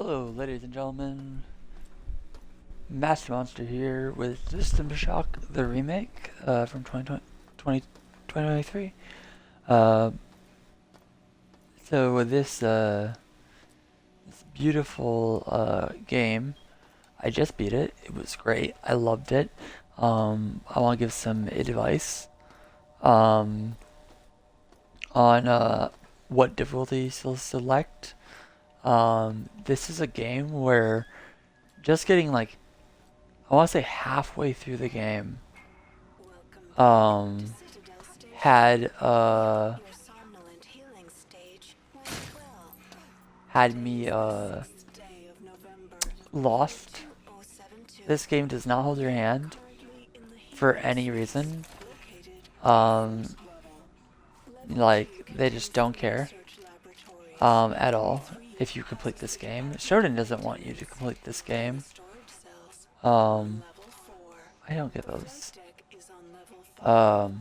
Hello, ladies and gentlemen. Master Monster here with System Shock, the remake from 2023. Uh, so with this beautiful game, I just beat it. It was great. I loved it. I want to give some advice um, on what difficulty to select. This is a game where just getting like I want to say halfway through the game, um, had had me lost. This game does not hold your hand for any reason. Like they just don't care at all if you complete this game. Shonen doesn't want you to complete this game. I don't get those. But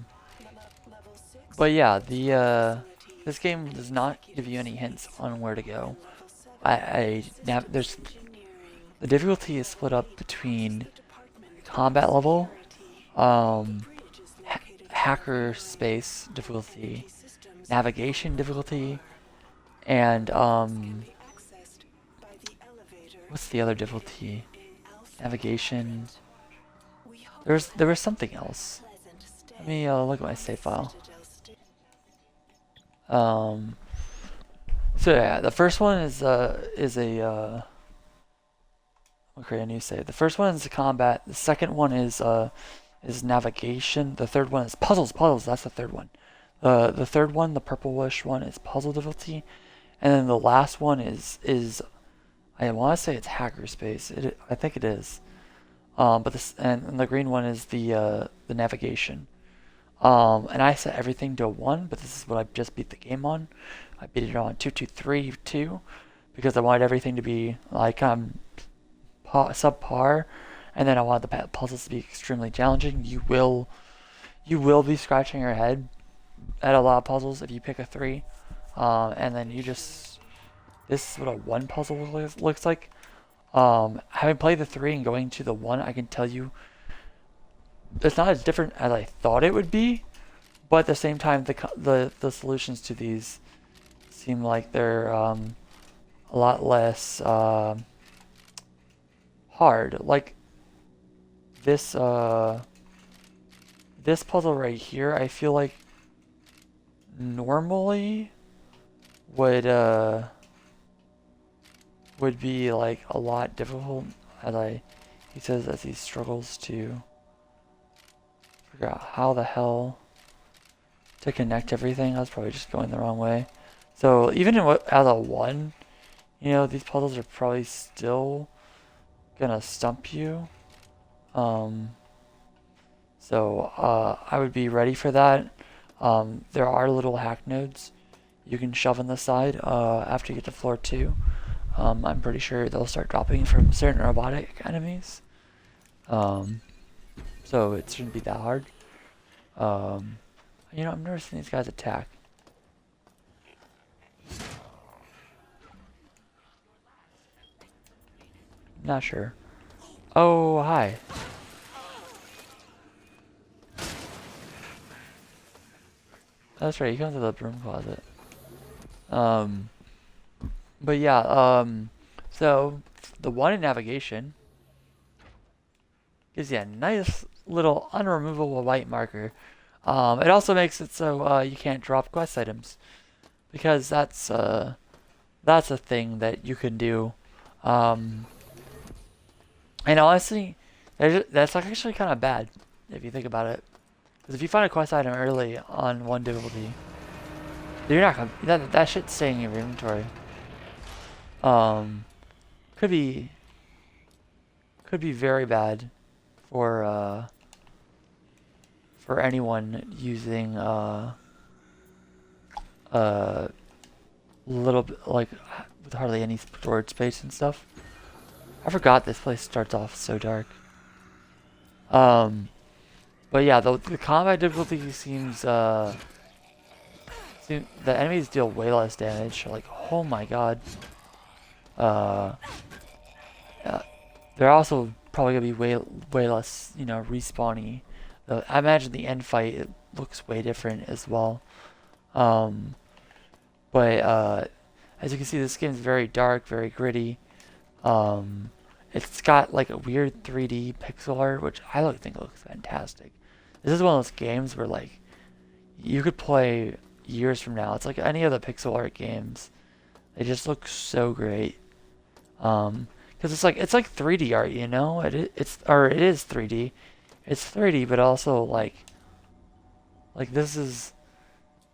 yeah, this game does not give you any hints on where to go. There's the difficulty is split up between combat level, hacker space difficulty, navigation difficulty, and what's the other difficulty? Navigation. There was something else. Let me look at my save file. So yeah, the first one is I'll create a new save. The first one is combat. The second one is navigation. The third one is puzzles. That's the third one. The third one, the purplish one, is puzzle difficulty, and then the last one is I want to say it's hackerspace. I think it is. But this and the green one is the navigation. And I set everything to 1, but this is what I just beat the game on. I beat it on 2 because I wanted everything to be like subpar, and then I wanted the puzzles to be extremely challenging. You will be scratching your head at a lot of puzzles if you pick a 3, and then this is what a 1 puzzle looks like. Having played the 3 and going to the 1, I can tell you it's not as different as I thought it would be, but at the same time, the solutions to these seem like they're a lot less hard. Like this this puzzle right here, I feel like normally would be like a lot difficult he says as he struggles to figure out how the hell to connect everything. I was probably just going the wrong way. So even as a 1, these puzzles are probably still gonna stump you. So I would be ready for that. There are little hack nodes you can shove on the side after you get to floor 2. I'm pretty sure they'll start dropping from certain robotic enemies. So it shouldn't be that hard. I'm never seen these guys attack. Not sure. Oh, hi. That's right, he comes to the broom closet. But yeah, so the 1 in navigation gives you a nice little unremovable white marker. It also makes it so you can't drop quest items, because that's a thing that you can do. And honestly, that's actually kind of bad if you think about it, because if you find a quest item early on 1 difficulty, you're not gonna that shit's staying in your inventory. Could be very bad for anyone using little bit like with hardly any storage space and stuff. I forgot this place starts off so dark. But yeah, the combat difficulty seems the enemies deal way less damage. Like, oh my god. they're also probably gonna be way less, you know, respawny. I imagine the end fight it looks way different as well. Um, but as you can see, this game is very dark, very gritty. Um, it's got like a weird 3D pixel art, which I think looks fantastic. This is one of those games where like you could play years from now. It's like any of the pixel art games. They just look so great. Because it's like 3D art, you know? It is 3D. It's 3D, but also like this is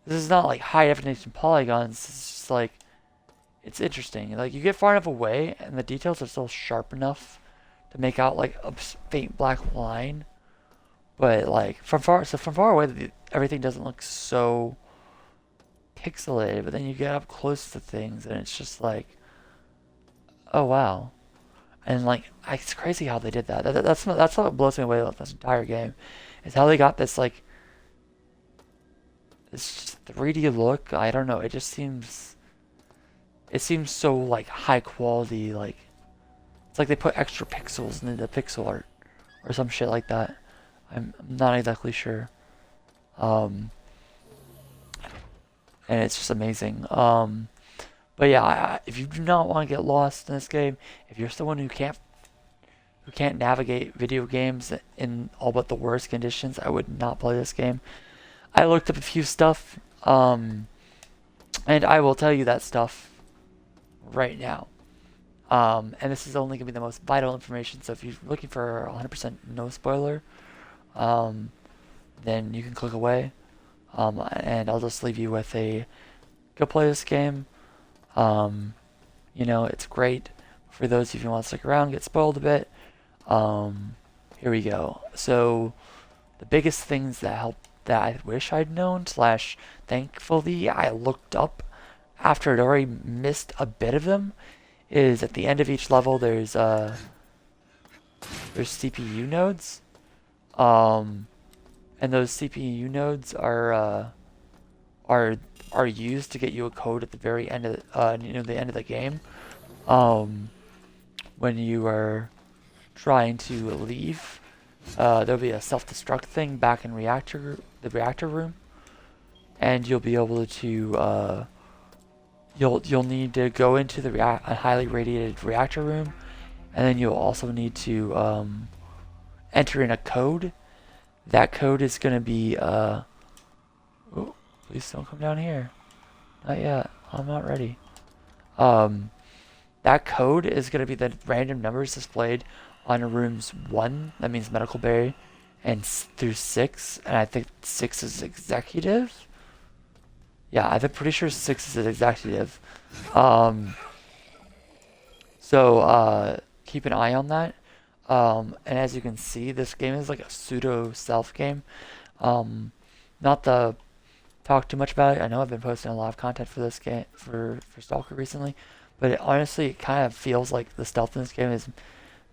not like high definition polygons. It's just like it's interesting. Like you get far enough away, and the details are still sharp enough to make out like a faint black line. But like from far away, everything doesn't look so pixelated. But then you get up close to things, and it's just like, oh wow. And like, it's crazy how they did that. That's what blows me away about this entire game, is how they got this 3D look. I don't know. It seems so like high quality. Like it's like they put extra pixels into the pixel art or some shit like that. I'm not exactly sure. Um, and it's just amazing. But yeah, if you do not want to get lost in this game, if you're someone who can't navigate video games in all but the worst conditions, I would not play this game. I looked up a few stuff, and I will tell you that stuff right now. And this is only going to be the most vital information, so if you're looking for 100% no spoiler, then you can click away, and I'll just leave you with go play this game. You know, it's great for those of you who want to stick around, get spoiled a bit. Here we go. So, the biggest things that I wish I'd known, / thankfully I looked up after I'd already missed a bit of them, is at the end of each level there's CPU nodes. And those CPU nodes are used to get you a code at the very end of the end of the game. When you are trying to leave, there'll be a self-destruct thing back in the reactor room, and you'll be able to you'll need to go into a highly radiated reactor room, and then you'll also need to enter in a code. That code is going to be oh, please don't come down here. Not yet. I'm not ready. That code is going to be the random numbers displayed on rooms 1, that means medical bay, and through 6, and I think 6 is executive. Yeah, I'm pretty sure 6 is executive. So keep an eye on that. And as you can see, this game is like a pseudo stealth game. Not to talk too much about it. I know I've been posting a lot of content for this game for Stalker recently, but honestly, it kind of feels like the stealth in this game is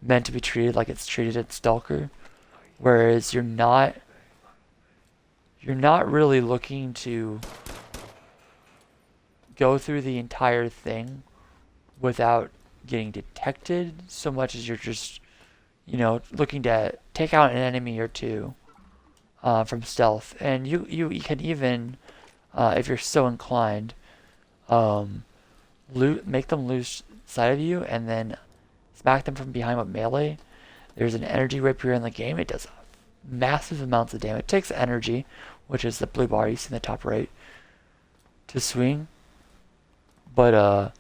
meant to be treated like it's treated in Stalker, whereas you're not really looking to go through the entire thing without getting detected so much as you're just, you know, looking to take out an enemy or two from stealth. And you can even, if you're so inclined, make them lose sight of you and then smack them from behind with melee. There's an energy rapier in the game. It does massive amounts of damage. It takes energy, which is the blue bar you see in the top right, to swing. But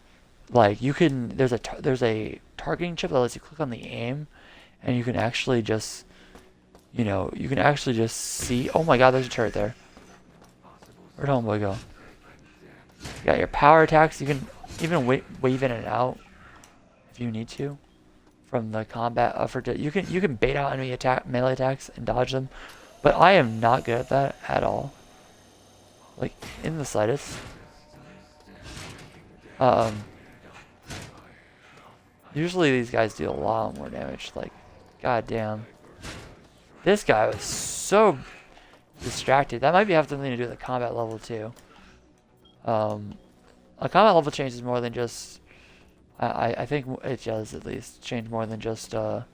like you can, there's a targeting chip that lets you click on the aim, and you can actually just, you can actually just see. Oh my God, there's a turret there. Where'd Homeboy go? You got your power attacks. You can even wave in and out if you need to from the combat effort. You can bait out enemy melee attacks and dodge them, but I am not good at that at all. Like in the slightest. Usually these guys do a lot more damage. Like, goddamn. This guy was so distracted. That might have something to do with the combat level too. A combat level change is more than just I think it does at least change more than just the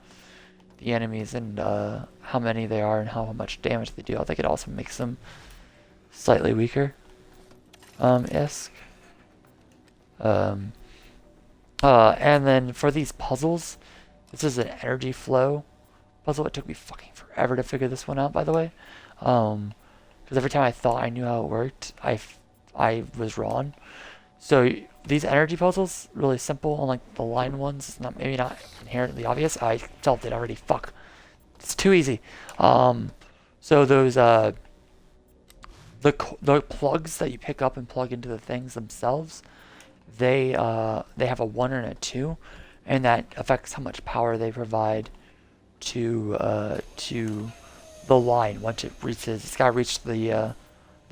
enemies and how many they are and how much damage they do. I think it also makes them slightly weaker. Isk. Um, and then for these puzzles, this is an energy flow puzzle. It took me fucking forever to figure this one out, by the way. Because every time I thought I knew how it worked, I was wrong. So these energy puzzles, really simple, unlike the line ones. It's not maybe not inherently obvious. I solved it already. Fuck, it's too easy. So those the plugs that you pick up and plug into the things themselves, they have a 1 and a 2, and that affects how much power they provide to the line once it reaches. It's got to reach the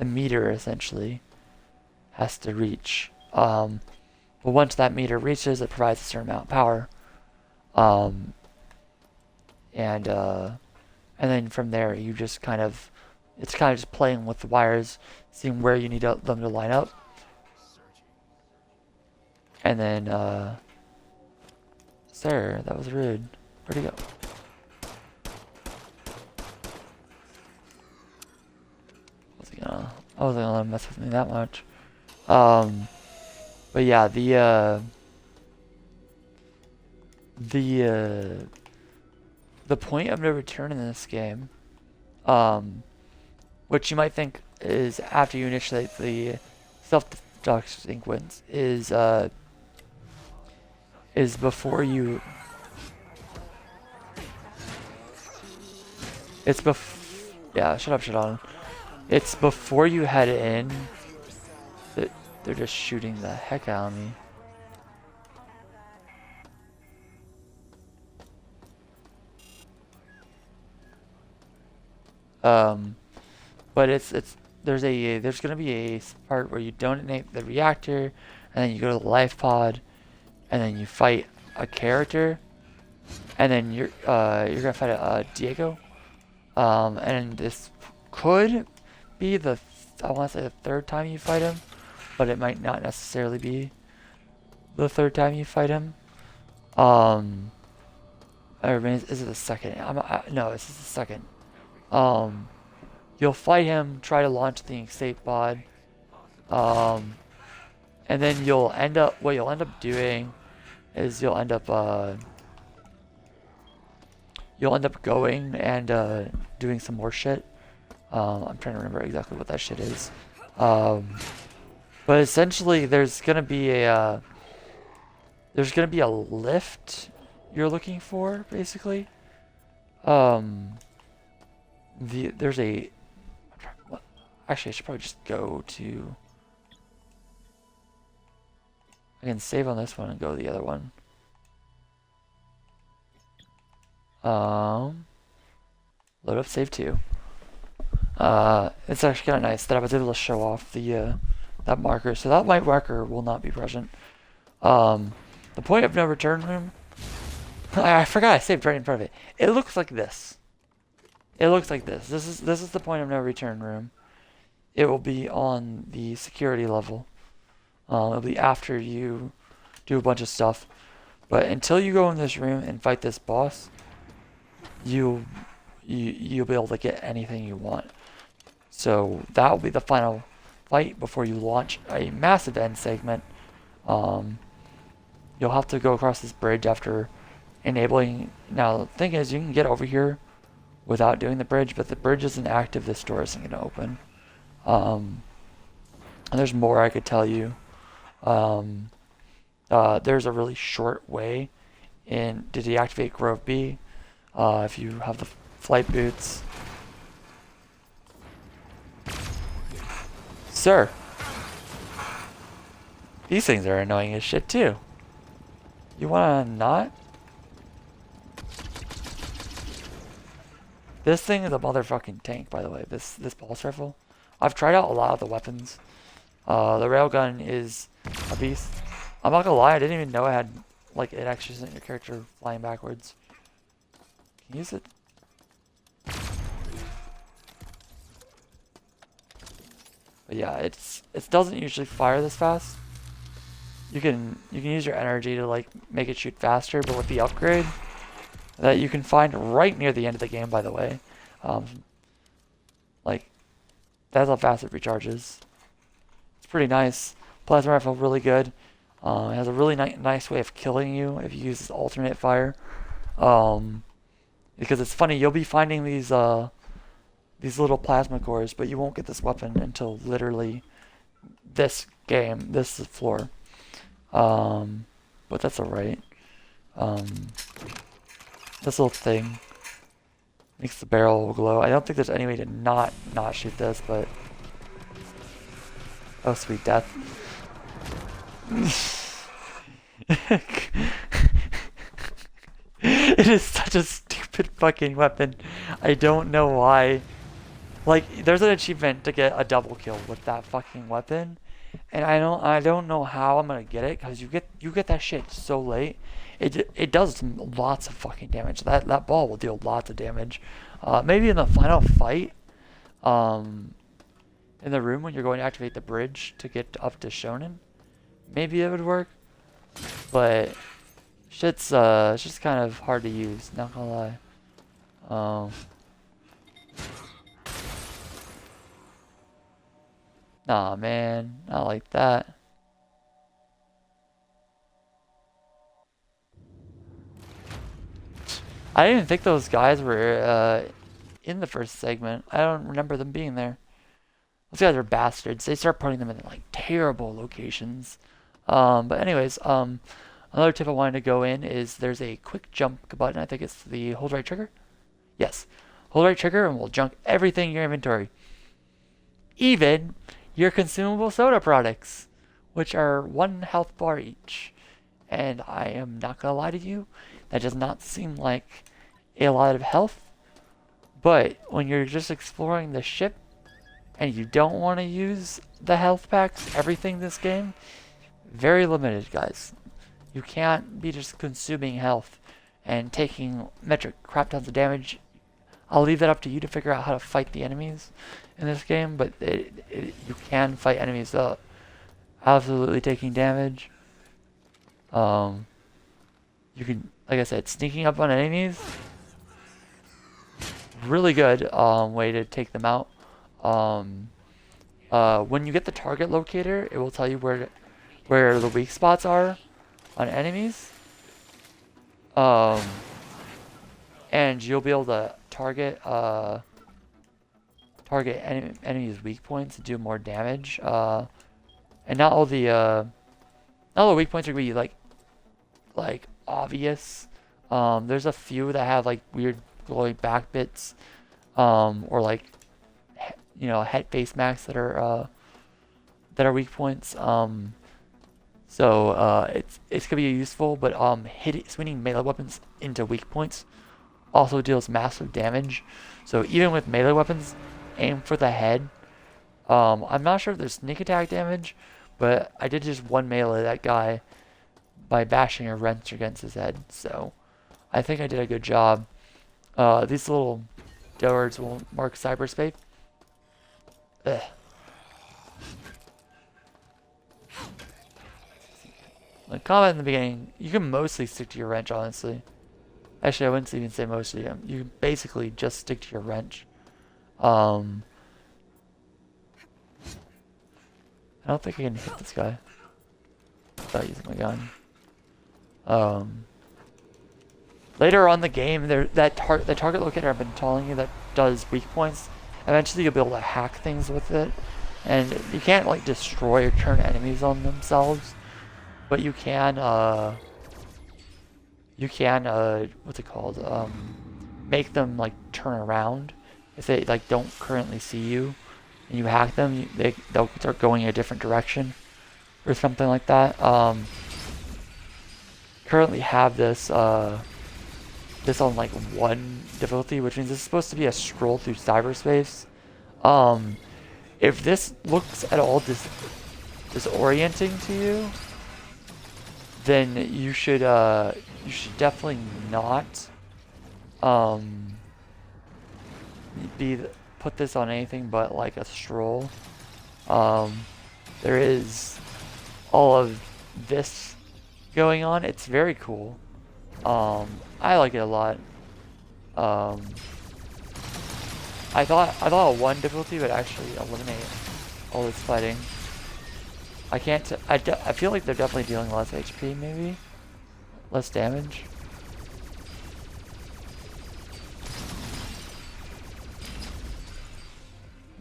meter essentially. Has to reach. But once that meter reaches, it provides a certain amount of power. Um, and then from there, you just kind of, it's kind of just playing with the wires, seeing where you need them to line up. And then, sir, that was rude. Where'd he go? I wasn't gonna let him mess with me that much. But yeah, the point of no return in this game, which you might think is after you initiate the self-destruct sequence, is before you. It's yeah, shut up, Shadon. It's before you head in. They're just shooting the heck out of me. But there's gonna be a part where you detonate the reactor, and then you go to the life pod, and then you fight a character, and then you're gonna fight Diego. And this could be I want to say the third time you fight him, but it might not necessarily be the third time you fight him. Is it the second? No, this is the second. You'll fight him, try to launch the escape pod, and then what you'll end up doing is you'll end up going and doing some more shit. I'm trying to remember exactly what that shit is. But essentially, there's gonna be a lift you're looking for, basically. There's a. Actually, I should probably just go to. I can save on this one and go to the other one. Load up save 2. It's actually kind of nice that I was able to show off that marker. So that white marker will not be present. The point of no return room. I forgot I saved right in front of it. It looks like this. It looks like this. This is the point of no return room. It will be on the security level. It'll be after you do a bunch of stuff. But until you go in this room and fight this boss, you'll be able to get anything you want. So that will be the final fight before you launch a massive end segment. You'll have to go across this bridge after enabling. Now the thing is, you can get over here without doing the bridge, but the bridge isn't active. This door isn't going to open. And there's more I could tell you. There's a really short way to deactivate Grove B. If you have the flight boots. Sir. These things are annoying as shit too. You wanna not? This thing is a motherfucking tank, by the way. This pulse rifle. I've tried out a lot of the weapons. The railgun is a beast. I'm not gonna lie, I didn't even know it actually sent your character flying backwards. Can you use it? But yeah, it doesn't usually fire this fast. you can use your energy to like make it shoot faster, but with the upgrade that you can find right near the end of the game, by the way, um, like that's how fast it recharges. It's pretty nice. Plasma rifle really good. It has a really nice way of killing you if you use this alternate fire. Because it's funny, you'll be finding these little plasma cores, but you won't get this weapon until literally this game, this floor. But that's alright. This little thing makes the barrel glow. I don't think there's any way to not shoot this, but oh sweet death. It is such a stupid fucking weapon. I don't know why. Like, there's an achievement to get a double kill with that fucking weapon, and I don't know how I'm gonna get it because you get that shit so late. It does lots of fucking damage. That ball will deal lots of damage. Maybe in the final fight, in the room when you're going to activate the bridge to get up to Shonen, maybe it would work. But shit's just kind of hard to use. Not gonna lie. Nah, man, not like that. I didn't even think those guys were in the first segment. I don't remember them being there. Those guys are bastards. They start putting them in like terrible locations. But anyways, another tip I wanted to go in is there's a quick jump button. I think it's the hold right trigger. Yes, hold right trigger and we'll junk everything in your inventory. Even your consumable soda products, which are 1 health bar each. And I am not gonna lie to you, that does not seem like a lot of health. But when you're just exploring the ship and you don't want to use the health packs, everything this game, very limited, guys. You can't be just consuming health and taking metric crap tons of damage. I'll leave that up to you to figure out how to fight the enemies in this game, but you can fight enemies without absolutely taking damage. You can, like I said, sneaking up on enemies, really good way to take them out. When you get the target locator, it will tell you where the weak spots are on enemies. And you'll be able to target enemies' weak points to do more damage. And not all the weak points are gonna be like obvious. There's a few that have like weird glowing back bits, or like head face max that are weak points. So it's gonna be useful, but swinging melee weapons into weak points also deals massive damage. So even with melee weapons, aim for the head. I'm not sure if there's sneak attack damage, but I did just one melee that guy by bashing a wrench against his head. So I think I did a good job. These little doors will mark cyberspace. Ugh. The combat in the beginning, you can mostly stick to your wrench, honestly. Actually, I wouldn't even say mostly. You can basically just stick to your wrench. I don't think I can hit this guy without using my gun. Later on in the game, the target locator I've been telling you that does weak points. Eventually, you'll be able to hack things with it, and you can't like destroy or turn enemies on themselves, but you can what's it called? Make them like turn around if they like don't currently see you, and you hack them. They'll start going a different direction, or something like that. Currently have this on like 1 difficulty, which means it's supposed to be a scroll through cyberspace. If this looks at all disorienting to you, then you should definitely not put this on anything but like a stroll. There is all of this going on. It's very cool. I like it a lot. Um, I thought a 1 difficulty would actually eliminate all this fighting. I can't. I feel like they're definitely dealing less HP, maybe less damage.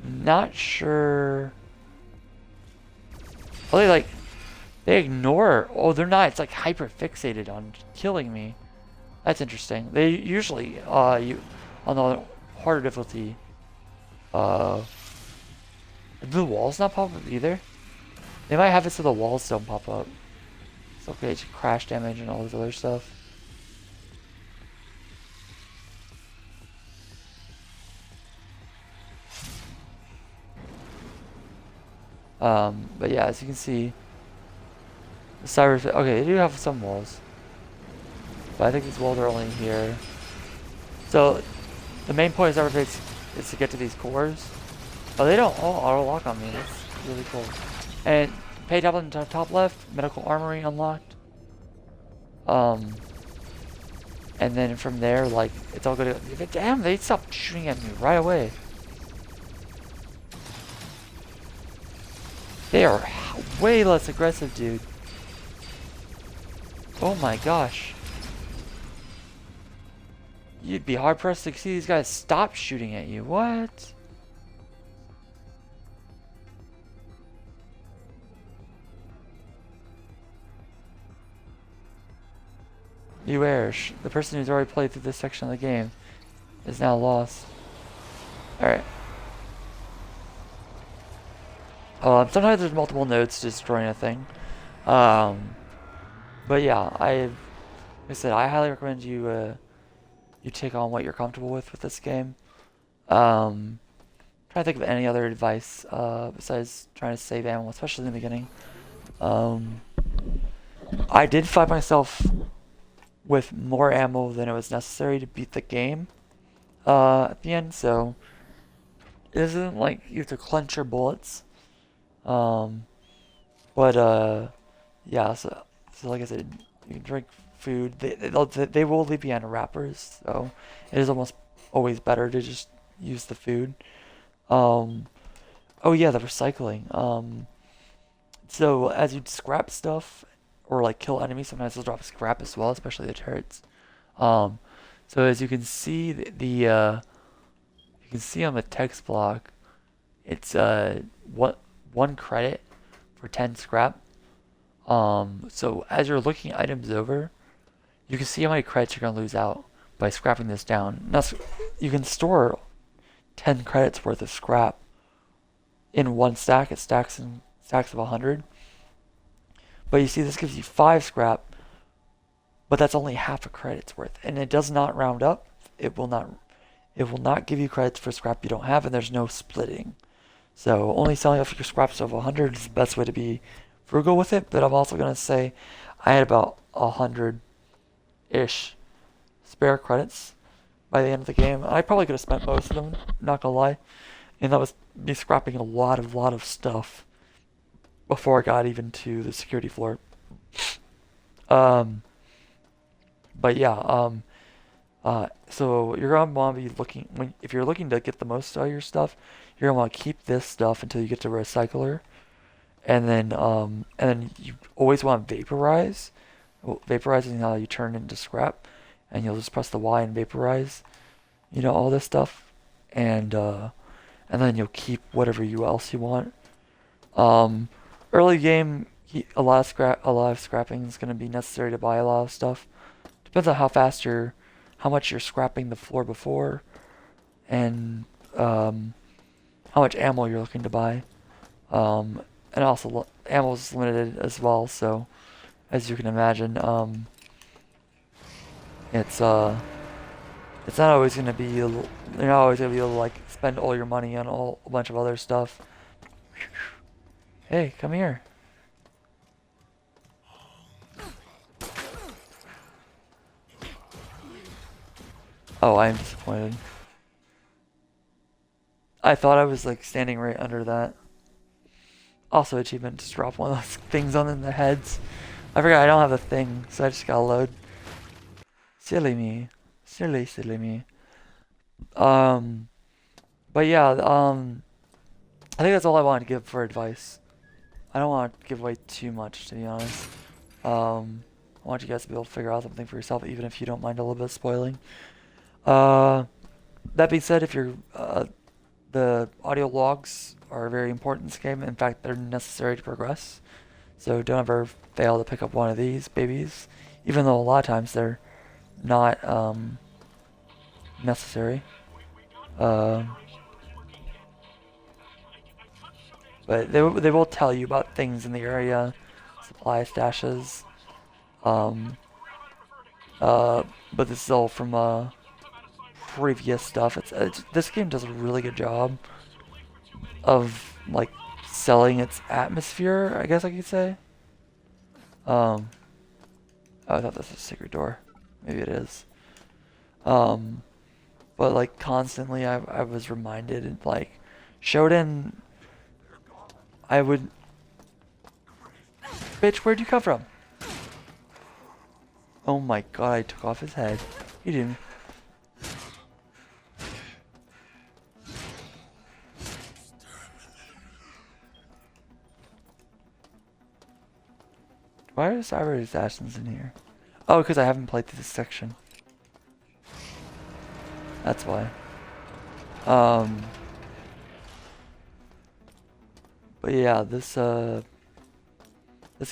Not sure. Oh, they ignore. Oh, they're not. It's like hyper fixated on killing me. That's interesting. They usually you on the harder difficulty. Did the walls not pop up either? They might have it so the walls don't pop up. It's okay, it's crash damage and all this other stuff. But yeah, as you can see, the cyber. Okay, they do have some walls, but I think these walls are only here. So the main point of Cyberface is to get to these cores. Oh, they don't all auto lock on me. That's really cool. And page up on the top left, medical armory unlocked. And then from there, like, it's all good. Damn, they stopped shooting at me right away. They are way less aggressive, dude. Oh my gosh. You'd be hard pressed to see these guys stop shooting at you. What? Beware, the person who's already played through this section of the game is now lost. Alright. Sometimes there's multiple nodes to destroying a thing. But yeah, like I said, I highly recommend you you take on what you're comfortable with this game. Trying to think of any other advice besides trying to save ammo, especially in the beginning. I did find myself with more ammo than it was necessary to beat the game at the end, so it isn't like you have to clench your bullets. But yeah, so like I said, you can drink food. They will leave behind wrappers, so it is almost always better to just use the food. Oh yeah, the recycling. So as you scrap stuff or like kill enemies, sometimes they'll drop scrap as well, especially the turrets. Um, so as you can see, you can see on the text block, it's what 1 credit for 10 scrap. So as you're looking items over, you can see how many credits you're gonna lose out by scrapping this down. Now you can store 10 credits worth of scrap in 1 stack. It stacks in stacks of 100. But you see, this gives you 5 scrap, but that's only half a credit's worth, and it does not round up. It will not give you credits for scrap you don't have, and there's no splitting. So only selling off your scraps of 100 is the best way to be frugal with it. But I'm also gonna say I had about 100-ish spare credits by the end of the game. I probably could have spent most of them, not gonna lie. And that was me scrapping a lot of stuff before I got even to the security floor. Um, but yeah, so you're gonna want to be looking if you're looking to get the most out of your stuff, you're gonna want to keep this stuff until you get to recycler, and then you always want to vaporize. Well, vaporizing is how you turn into scrap, and you'll just press the Y and vaporize, all this stuff, and then you'll keep whatever else you want. Early game, a lot of scrapping is gonna be necessary to buy a lot of stuff. Depends on how much you're scrapping the floor before, and how much ammo you're looking to buy. And also ammo is limited as well, so as you can imagine, it's not always gonna be you're not always gonna be able to like spend all your money on a bunch of other stuff. Hey, come here. Oh, I am disappointed. I thought I was like standing right under that. Also achievement, just drop one of those things on their heads. I forgot I don't have a thing, so I just gotta load. Silly me. Silly me. But yeah, I think that's all I wanted to give for advice. I don't want to give away too much, to be honest. I want you guys to be able to figure out something for yourself, even if you don't mind a little bit of spoiling. That being said, if you're, the audio logs are very important in this game. In fact, they're necessary to progress. So don't ever fail to pick up one of these babies, even though a lot of times they're not necessary. But they will tell you about things in the area, supply stashes. But this is all from previous stuff. This game does a really good job of like selling its atmosphere, I guess I could say. Oh, I thought this was a secret door. Maybe it is. But like constantly I was reminded, like Shodan, I would, bitch, where'd you come from? Oh my god, I took off his head. He didn't. Why are cyber assassins in here? Oh, because I haven't played through this section. That's why. But yeah, this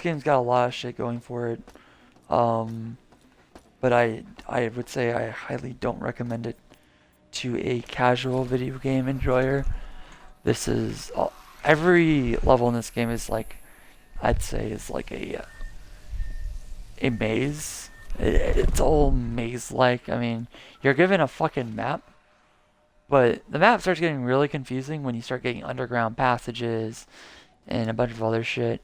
game's got a lot of shit going for it. But I would say I highly don't recommend it to a casual video game enjoyer. This is every level in this game is like, I'd say is like a maze. It's all maze-like. I mean, you're given a fucking map, but the map starts getting really confusing when you start getting underground passages and a bunch of other shit.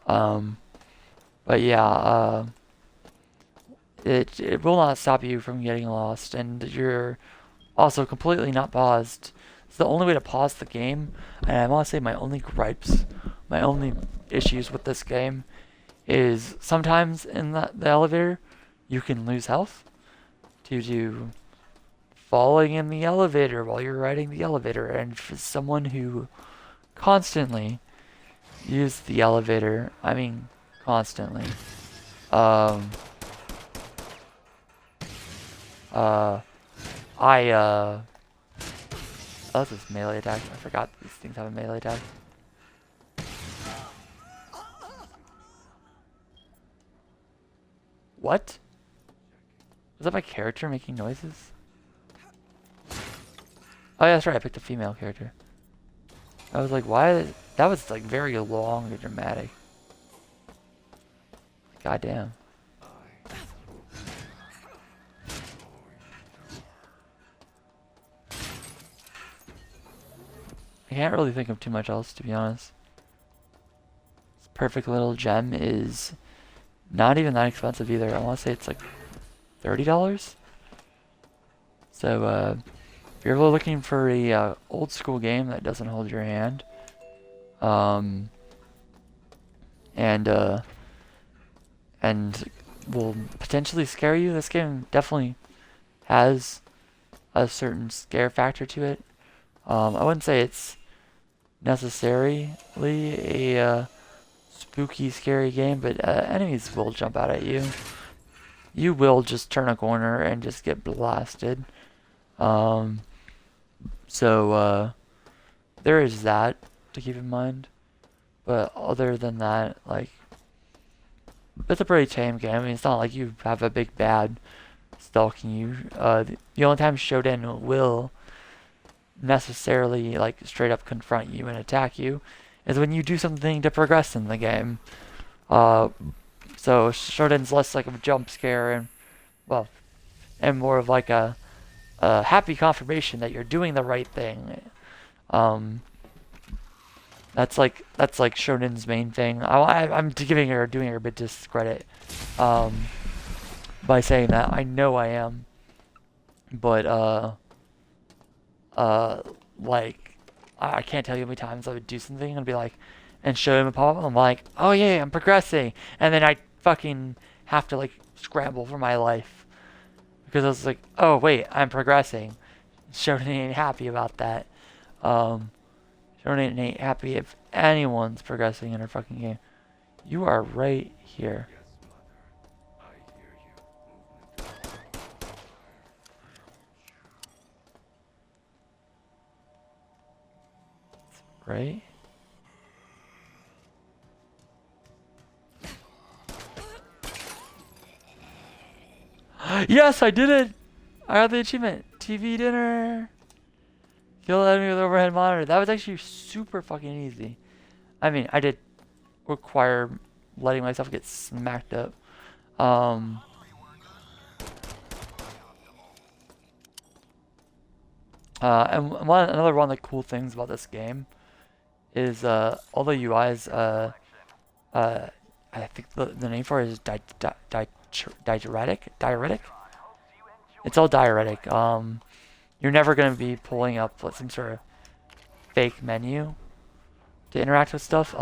But yeah, it will not stop you from getting lost, and you're also completely not paused. It's the only way to pause the game, and I want to say my only gripes, my only issues with this game is sometimes in the elevator you can lose health due to falling in the elevator while you're riding the elevator, and for someone who constantly uses the elevator, I mean constantly, oh, this is melee attack. I forgot these things have a melee attack. What? Was that my character making noises? Oh yeah, that's right, I picked a female character. I was like, why? That was like very long and dramatic. God damn. I can't really think of too much else, to be honest. This perfect little gem is not even that expensive either. I want to say it's like $30. So, if you're looking for a old school game that doesn't hold your hand, and will potentially scare you, this game definitely has a certain scare factor to it. I wouldn't say it's necessarily a spooky, scary game, but enemies will jump out at you. You will just turn a corner and just get blasted. So there is that to keep in mind. But other than that, like, it's a pretty tame game. I mean, it's not like you have a big bad stalking you. The only time Shodan will necessarily, like, straight up confront you and attack you is when you do something to progress in the game. So Shodan's less like a jump scare and, well, and more of like a happy confirmation that you're doing the right thing. That's like Shonen's main thing. I'm giving her doing her a bit discredit by saying that. I know I am, but like I can't tell you how many times I would do something and be like, and show him a pop-up. I'm like, oh yeah, I'm progressing. And then I fucking have to like scramble for my life because I was like, oh wait, I'm progressing. Shonen ain't happy about that. Shonen ain't happy if anyone's progressing in her fucking game. You are right here. Right? Yes, I did it! I got the achievement. TV dinner. Kill the enemy with overhead monitor. That was actually super fucking easy. I mean, I did require letting myself get smacked up. And another one of the cool things about this game is all the UIs. I think the name for it is diuretic. It's all diuretic. You're never gonna be pulling up like some sort of fake menu to interact with stuff.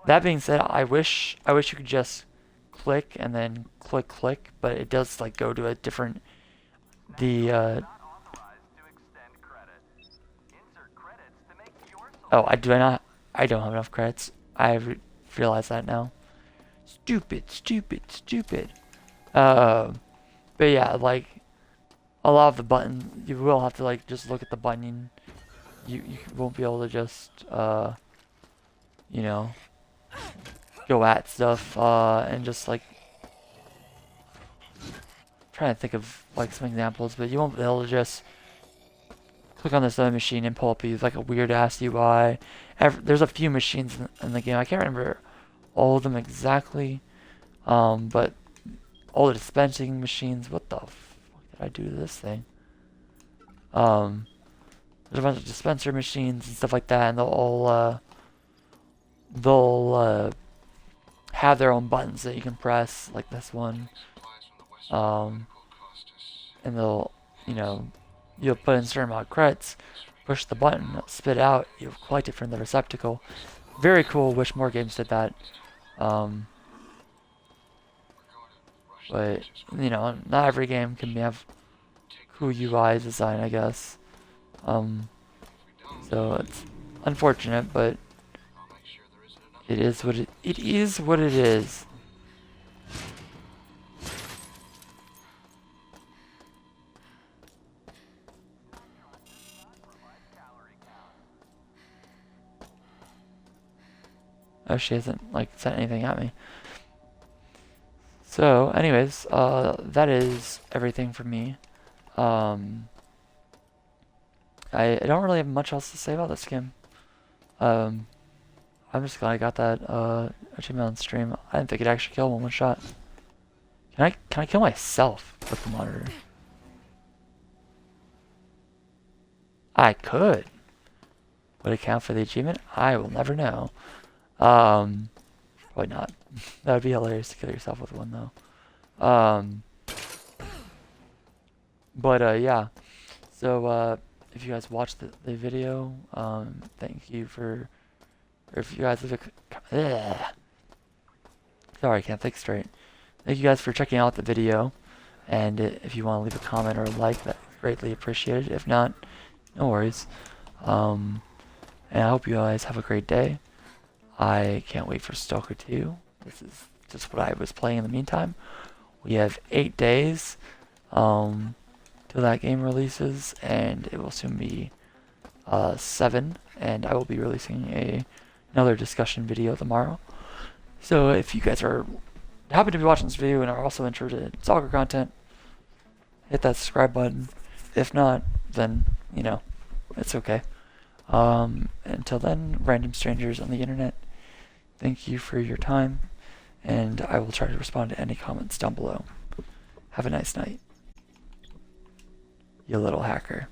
That being said, I wish you could just click and then click, but it does like go to a different oh, I don't have enough credits. I realize that now. Stupid. But yeah, like a lot of the buttons, you will have to like just look at the button. You won't be able to just you know, go at stuff and just like trying to think of like some examples, but you won't be able to just click on this other machine and pull up like a weird ass UI. There's a few machines in the game. I can't remember all of them exactly, but all the dispensing machines. What the fuck did I do to this thing? There's a bunch of dispenser machines and stuff like that, and they'll have their own buttons that you can press, like this one. And they'll, you'll put in a certain amount of credits, push the button, it'll spit out, you'll collect it from the receptacle. Very cool, wish more games did that. But, not every game can have cool UI design, I guess. So it's unfortunate, but it is what it is. Oh, she hasn't like sent anything at me. So, anyways, that is everything for me. I don't really have much else to say about this game. I'm just glad I got that achievement on stream. I didn't think it'd actually kill him in one shot. Can I kill myself with the monitor? I could. Would it count for the achievement? I will never know. Probably not. That would be hilarious to kill yourself with one though. But yeah. So if you guys watched the video, thank you for. Or if you guys leave a. Sorry, I can't think straight. Thank you guys for checking out the video, and if you want to leave a comment or a like, that's greatly appreciated. If not, no worries. And I hope you guys have a great day. I can't wait for Stalker 2. This is just what I was playing in the meantime. We have 8 days till that game releases, and it will soon be 7, and I will be releasing another discussion video tomorrow. So if you guys are happen to be watching this video and are also interested in soccer content, hit that subscribe button. If not, then, it's okay. Until then, random strangers on the internet, thank you for your time, and I will try to respond to any comments down below. Have a nice night, you little hacker.